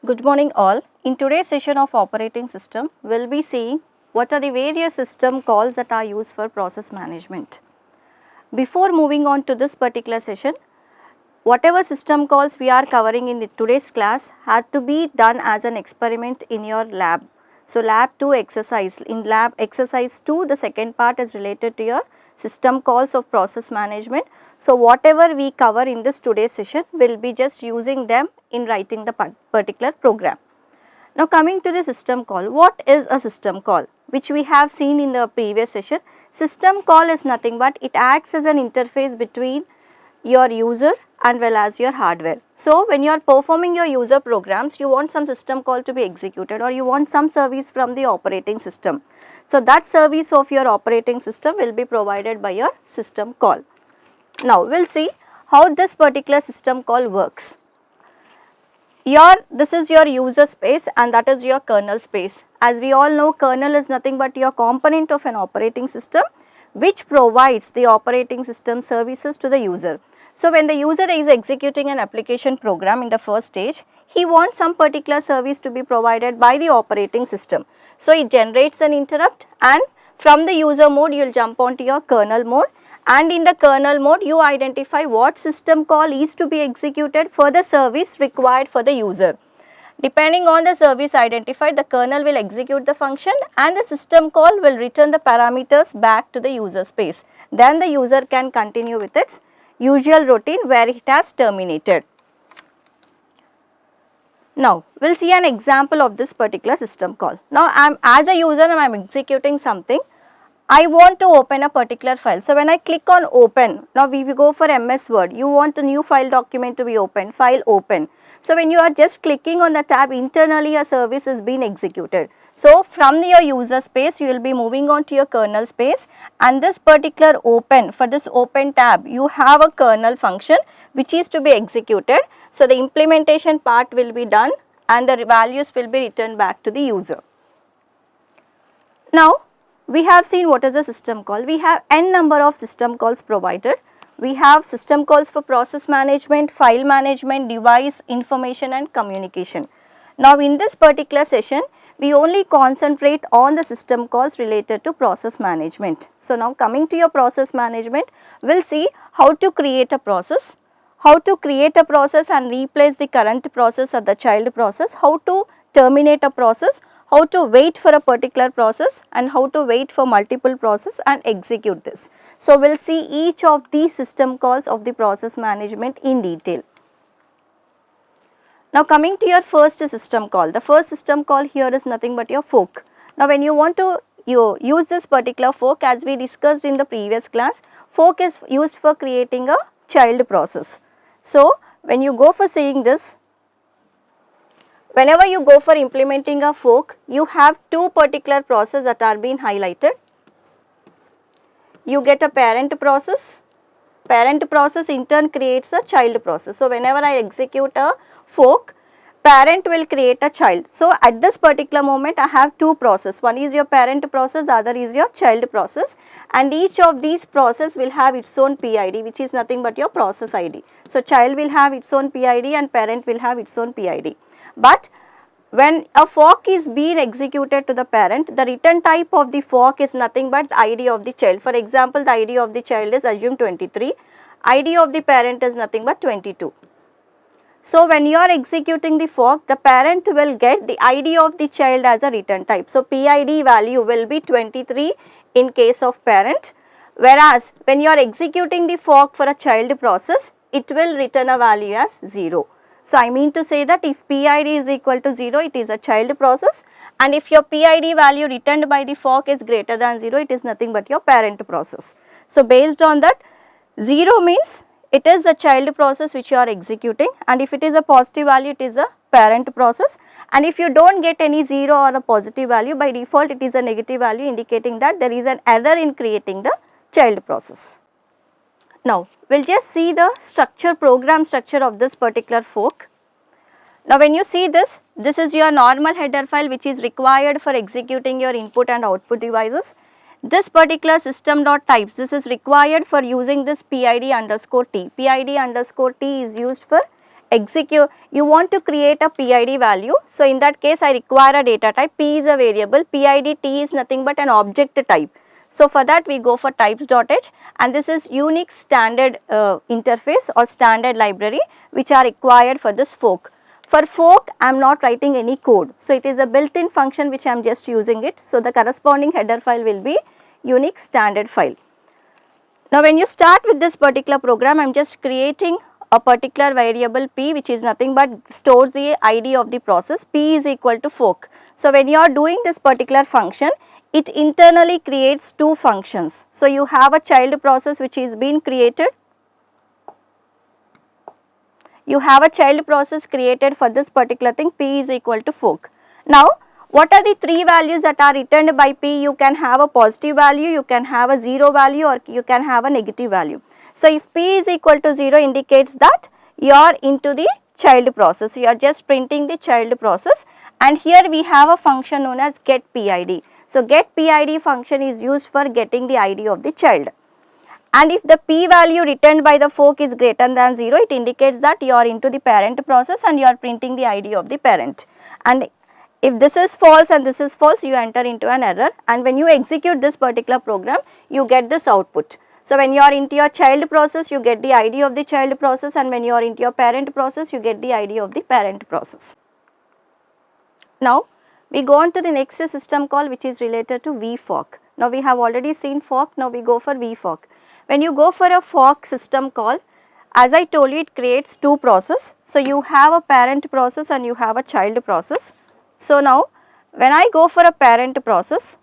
Good morning all. In today's session of operating system, we will be seeing what are the various system calls that are used for process management. Before moving on to this particular session, whatever system calls we are covering in today's class had to be done as an experiment in your lab. So, lab 2 exercise, in lab exercise 2 the second part is related to your system calls of process management. So, whatever we cover in this today's session we will be just using them in writing the particular program. Now, coming to the system call, what is a system call? Which we have seen in the previous session. System call is nothing but it acts as an interface between your user and well as your hardware. So, when you are performing your user programs, you want some system call to be executed or you want some service from the operating system. So, that service of your operating system will be provided by your system call. Now, we will see how this particular system call works. This is your user space and that is your kernel space. As we all know, kernel is nothing but your component of an operating system which provides the operating system services to the user. So, when the user is executing an application program in the first stage, he wants some particular service to be provided by the operating system. So, it generates an interrupt and from the user mode you will jump onto your kernel mode, and in the kernel mode you identify what system call is to be executed for the service required for the user. Depending on the service identified, the kernel will execute the function and the system call will return the parameters back to the user space. Then the user can continue with its usual routine where it has terminated. Now, we will see an example of this particular system call. Now, as a user I am executing something. I want to open a particular file. So, when I click on open, now we go for MS Word, you want a new file document to be opened, file open. So, when you are just clicking on the tab, internally a service is being executed. So, from your user space, you will be moving on to your kernel space, and this particular open, for this open tab, you have a kernel function which is to be executed. So, the implementation part will be done and the values will be returned back to the user. Now, we have seen what is a system call. We have n number of system calls provided. We have system calls for process management, file management, device, information and communication. Now, in this particular session, we only concentrate on the system calls related to process management. So, now coming to your process management, we will see how to create a process, and replace the current process or the child process, how to terminate a process, how to wait for a particular process and how to wait for multiple process and execute this. So, we will see each of these system calls of the process management in detail. Now, coming to your first system call, the first system call here is nothing but your fork. Now, when you want to use this particular fork, as we discussed in the previous class, fork is used for creating a child process. So, when you go for seeing this, whenever you go for implementing a fork, you have two particular processes that are being highlighted. You get a parent process in turn creates a child process. So, whenever I execute a fork, parent will create a child. So, at this particular moment I have two processes, one is your parent process, the other is your child process, and each of these process will have its own PID which is nothing but your process ID. So, child will have its own PID and parent will have its own PID. But when a fork is being executed to the parent, the return type of the fork is nothing but the ID of the child. For example, the ID of the child is assume 23, ID of the parent is nothing but 22. So, when you are executing the fork, the parent will get the ID of the child as a return type. So, PID value will be 23 in case of parent, whereas when you are executing the fork for a child process, it will return a value as 0. So, I mean to say that if PID is equal to 0, it is a child process, and if your PID value returned by the fork is greater than 0, it is nothing but your parent process. So, based on that, 0 means it is a child process which you are executing, and if it is a positive value, it is a parent process, and if you do not get any 0 or a positive value, by default it is a negative value indicating that there is an error in creating the child process. Now, we will just see the program structure of this particular fork. Now, when you see this is your normal header file which is required for executing your input and output devices. This particular system.types, this is required for using this PID underscore T. PID underscore T is used for execute, you want to create a PID value. So in that case I require a data type. P is a variable, PID T is nothing but an object type. So for that we go for types.h, and this is unique standard interface or standard library which are required for this fork. For fork I am not writing any code. So it is a built-in function which I am just using it. So the corresponding header file will be unique standard file. Now when you start with this particular program, I am just creating a particular variable P which is nothing but stores the ID of the process. P is equal to fork. So when you are doing this particular function, it internally creates two functions. So you have a child process which is being created. You have a child process created for this particular thing. P is equal to fork. Now what are the three values that are returned by P? You can have a positive value, you can have a 0 value, or you can have a negative value. So if P is equal to 0 indicates that you are into the child process. You are just printing the child process, and here we have a function known as getPID. So getPID function is used for getting the ID of the child. And if the P value returned by the fork is greater than 0, it indicates that you are into the parent process and you are printing the ID of the parent. And if this is false and this is false, you enter into an error, and when you execute this particular program, you get this output. So when you are into your child process, you get the ID of the child process, and when you are into your parent process, you get the ID of the parent process. Now we go on to the next system call which is related to vfork. Now we have already seen fork, now we go for vfork. When you go for a fork system call, as I told you, it creates two processes. So you have a parent process and you have a child process. So now when I go for a parent process,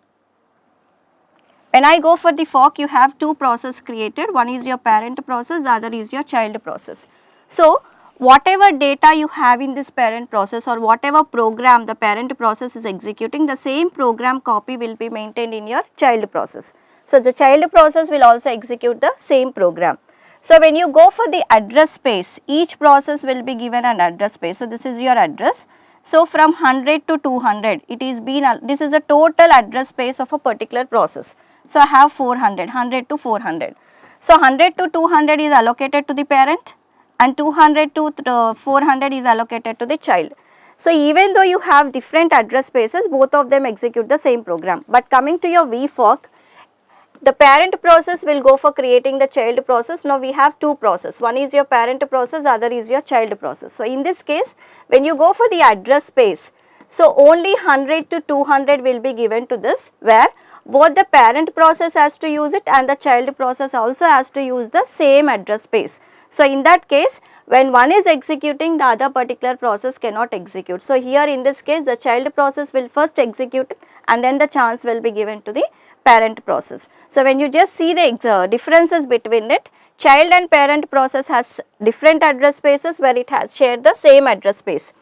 when I go for the fork, you have two processes created. One is your parent process, the other is your child process. So whatever data you have in this parent process or whatever program the parent process is executing, the same program copy will be maintained in your child process. So the child process will also execute the same program. So when you go for the address space, each process will be given an address space. So this is your address. So from 100 to 200, it is this is a total address space of a particular process. So I have 400, 100 to 400. So 100 to 200 is allocated to the parent, and 200 to 400 is allocated to the child. So even though you have different address spaces, both of them execute the same program. But coming to your vfork, the parent process will go for creating the child process. Now we have two processes, one is your parent process, other is your child process. So in this case, when you go for the address space, so only 100 to 200 will be given to this, where both the parent process has to use it and the child process also has to use the same address space. So in that case, when one is executing, the other particular process cannot execute. So here in this case, the child process will first execute and then the chance will be given to the parent process. So when you just see the differences between it, child and parent process has different address spaces where it has shared the same address space.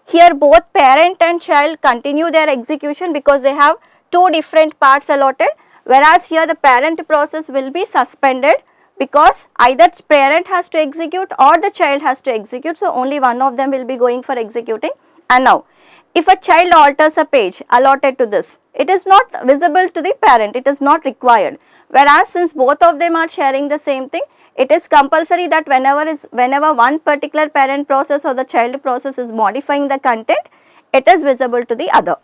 Here both parent and child continue their execution because they have two different parts allotted, whereas here the parent process will be suspended because either parent has to execute or the child has to execute. So only one of them will be going for executing. And now if a child alters a page allotted to this, it is not visible to the parent, it is not required. Whereas since both of them are sharing the same thing, it is compulsory that whenever one particular parent process or the child process is modifying the content, it is visible to the other.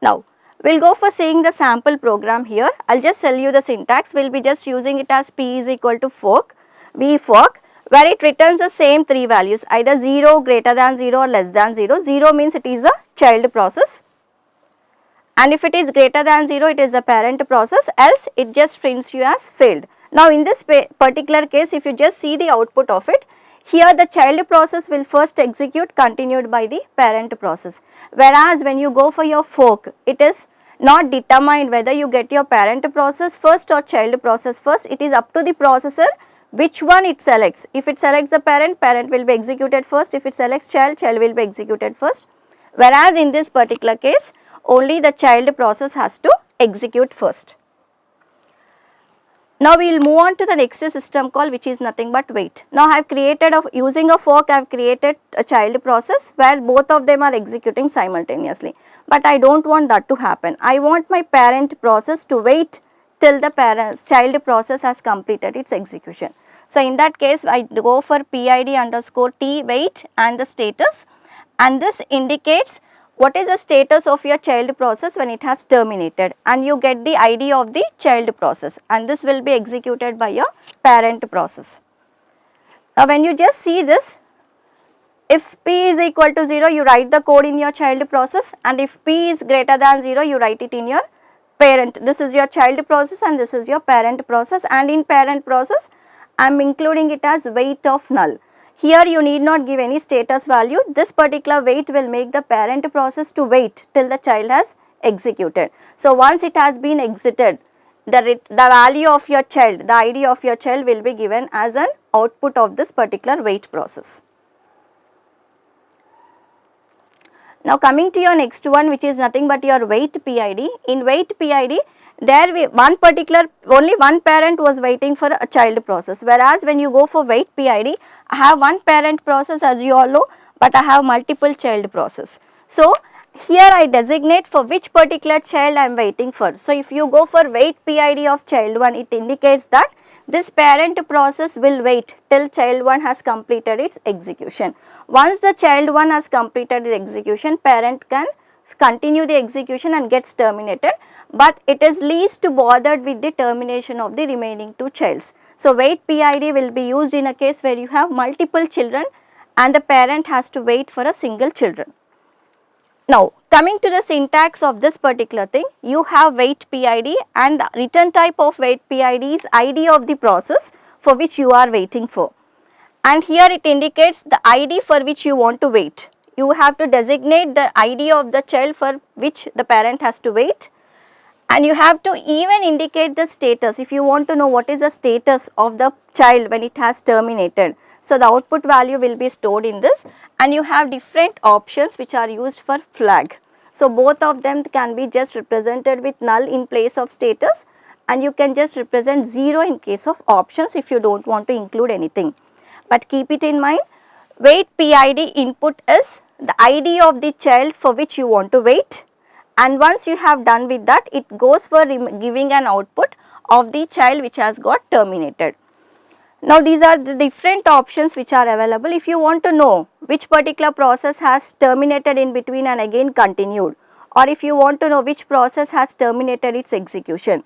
Now we will go for seeing the sample program here. I will just tell you the syntax. We will be just using it as P is equal to fork, vfork, where it returns the same three values, either 0, greater than 0 or less than 0. 0 means it is the child process, and if it is greater than 0, it is the parent process, else it just prints you as failed. Now in this particular case, if you just see the output of it, here the child process will first execute continued by the parent process, whereas when you go for your fork, it is not determined whether you get your parent process first or child process first. It is up to the processor which one it selects. If it selects the parent, parent will be executed first. If it selects child, child will be executed first. Whereas in this particular case, only the child process has to execute first. Now we will move on to the next system call, which is nothing but wait. Now I have created using a fork, I have created a child process where both of them are executing simultaneously. But I don't want that to happen. I want my parent process to wait till the child process has completed its execution. So in that case, I go for PID underscore T wait and the status, and this indicates what is the status of your child process when it has terminated, and you get the ID of the child process, and this will be executed by your parent process. Now when you just see this, if P is equal to 0, you write the code in your child process, and if P is greater than 0, you write it in your parent. This is your child process and this is your parent process, and in parent process I am including it as wait of null. Here you need not give any status value. This particular wait will make the parent process to wait till the child has executed. So once it has been exited, the value of your child, the ID of your child will be given as an output of this particular wait process. Now coming to your next one, which is nothing but your wait PID. In wait PID, there only one parent was waiting for a child process, whereas when you go for wait PID, I have one parent process as you all know, but I have multiple child process. So here I designate for which particular child I am waiting for. So if you go for wait PID of child 1, it indicates that this parent process will wait till child 1 has completed its execution. Once the child 1 has completed the execution, parent can continue the execution and gets terminated, but it is least bothered with the termination of the remaining two childs. So wait PID will be used in a case where you have multiple children and the parent has to wait for a single children. Now coming to the syntax of this particular thing, you have wait PID and the return type of wait PID is ID of the process for which you are waiting for, and here it indicates the ID for which you want to wait. You have to designate the ID of the child for which the parent has to wait, and you have to even indicate the status if you want to know what is the status of the child when it has terminated. So the output value will be stored in this, and you have different options which are used for flag. So both of them can be just represented with null in place of status, and you can just represent 0 in case of options if you do not want to include anything. But keep it in mind, wait PID input is the ID of the child for which you want to wait, and once you have done with that, it goes for giving an output of the child which has got terminated. Now these are the different options which are available if you want to know which particular process has terminated in between and again continued, or if you want to know which process has terminated its execution.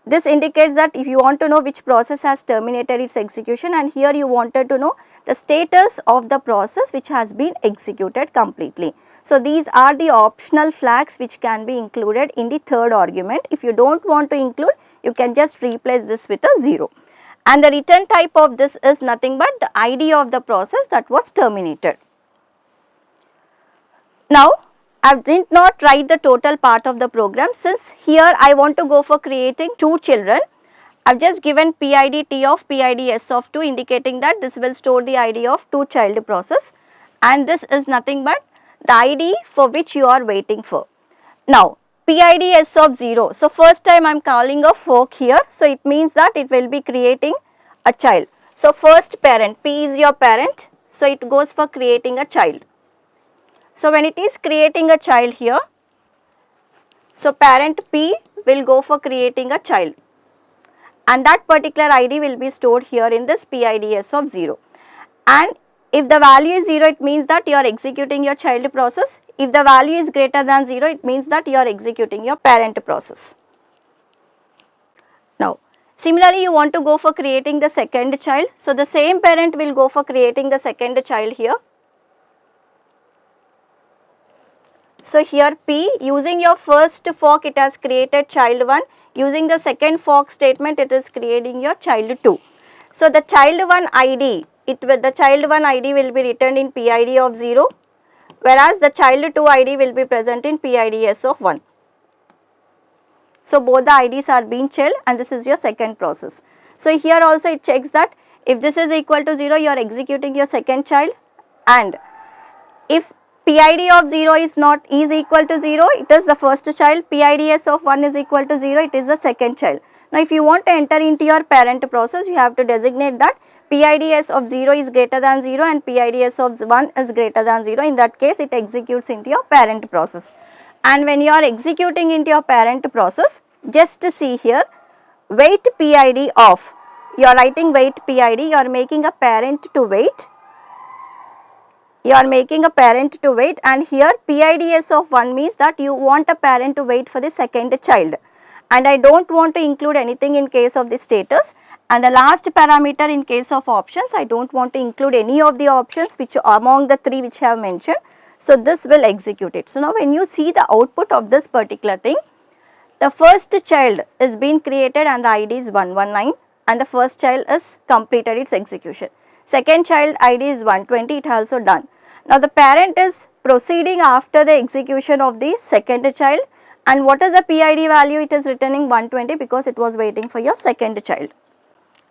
This indicates that if you want to know which process has terminated its execution, and here you wanted to know the status of the process which has been executed completely. So these are the optional flags which can be included in the third argument. If you do not want to include, you can just replace this with a 0. And the return type of this is nothing but the ID of the process that was terminated. Now I did not write the total part of the program, since here I want to go for creating two children. I have just given PID T of PID S of 2, indicating that this will store the ID of two child process, and this is nothing but the ID for which you are waiting for. Now PID S of 0. So first time I am calling a fork here, so it means that it will be creating a child. So first parent, P is your parent, so it goes for creating a child. So when it is creating a child here, so parent P will go for creating a child, and that particular ID will be stored here in this PIDS of 0. And if the value is 0, it means that you are executing your child process. If the value is greater than 0, it means that you are executing your parent process. Now similarly, you want to go for creating the second child. So the same parent will go for creating the second child here. So here P, using your first fork, it has created child 1. Using the second fork statement, it is creating your child 2. So the child 1 ID, the child 1 ID will be returned in PID of 0, whereas the child 2 ID will be present in PIDS of 1. So both the IDs are being chilled, and this is your second process. So here also it checks that if this is equal to 0, you are executing your second child, and if PID of 0 is equal to 0, it is the first child. PIDS of 1 is equal to 0, it is the second child. Now if you want to enter into your parent process, you have to designate that PIDS of 0 is greater than 0 and PIDS of 1 is greater than 0. In that case, it executes into your parent process. And when you are executing into your parent process, just see here, wait PID of, you are writing wait PID, you are making a parent to wait, you are making a parent to wait, and here PIDS of 1 means that you want a parent to wait for the second child, and I don't want to include anything in case of the status, and the last parameter in case of options, I don't want to include any of the options which among the 3 which I have mentioned. So this will execute it. So now when you see the output of this particular thing, the first child is being created and the ID is 119, and the first child is completed its execution. Second child ID is 120, it also done. Now the parent is proceeding after the execution of the second child, and what is the PID value? It is returning 120 because it was waiting for your second child.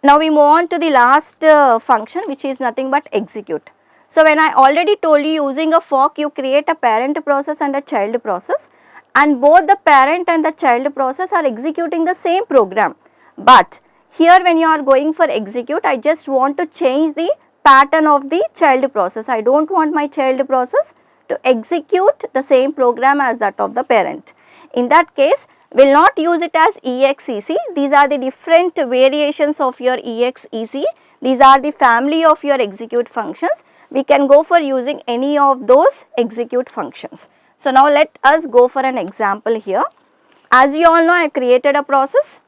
Now we move on to the last function, which is nothing but execute. So when I already told you, using a fork you create a parent process and a child process, and both the parent and the child process are executing the same program. But here when you are going for execute, I just want to change the pattern of the child process. I don't want my child process to execute the same program as that of the parent. In that case, will not use it as EXEC. These are the different variations of your EXEC. These are the family of your execute functions. We can go for using any of those execute functions. So now let us go for an example here. As you all know, I created a process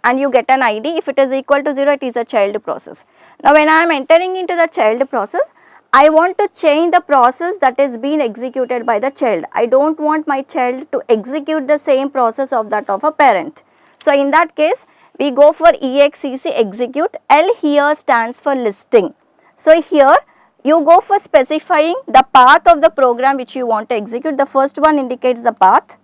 and you get an ID. If it is equal to 0, it is a child process. Now when I am entering into the child process, I want to change the process that is being executed by the child. I don't want my child to execute the same process of that of a parent. So in that case, we go for EXEC execute. L here stands for listing. So here you go for specifying the path of the program which you want to execute. The first one indicates the path.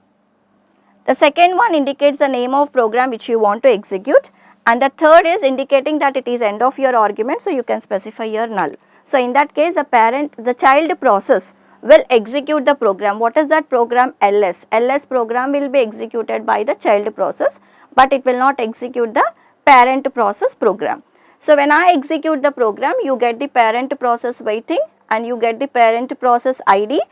The second one indicates the name of program which you want to execute, and the third is indicating that it is end of your argument, so you can specify your null. So in that case, the child process will execute the program. What is that program? LS. LS program will be executed by the child process, but it will not execute the parent process program. So when I execute the program, you get the parent process waiting and you get the parent process ID.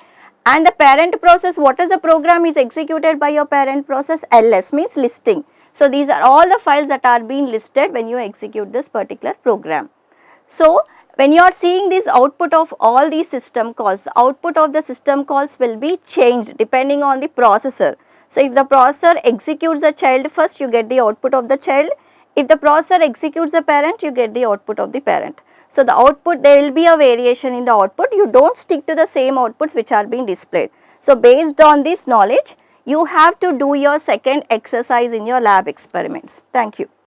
And the parent process, what is the program is executed by your parent process? LS means listing. So these are all the files that are being listed when you execute this particular program. So when you are seeing this output of all these system calls, the output of the system calls will be changed depending on the processor. So if the processor executes the child first, you get the output of the child. If the processor executes the parent, you get the output of the parent. So the output, there will be a variation in the output. You don't stick to the same outputs which are being displayed. So based on this knowledge, you have to do your second exercise in your lab experiments. Thank you.